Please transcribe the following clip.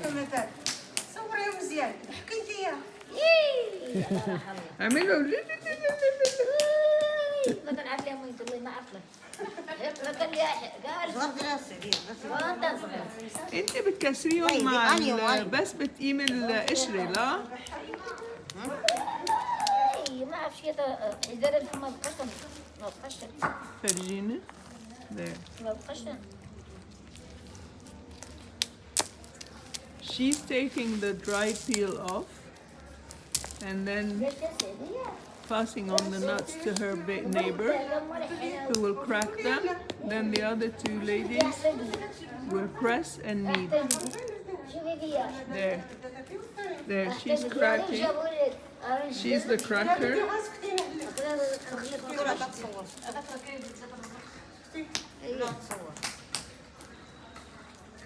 مثال صوري مزيان حكيتي يا اعملوا ما تنعرف لي امي تقول لي ما اعرف لك ما كان لي قال وانت صغير انت بتكسريهم مع بس بتقيم القشرة لا؟ ما اعرف شيء اذا الفم بقشن ما بقشن فرجيني there. ما بقشن She's taking the dry peel off and then passing on the nuts to her neighbor who will crack them. Then the other two ladies will press and knead. There. There, she's cracking. She's the cracker. تصور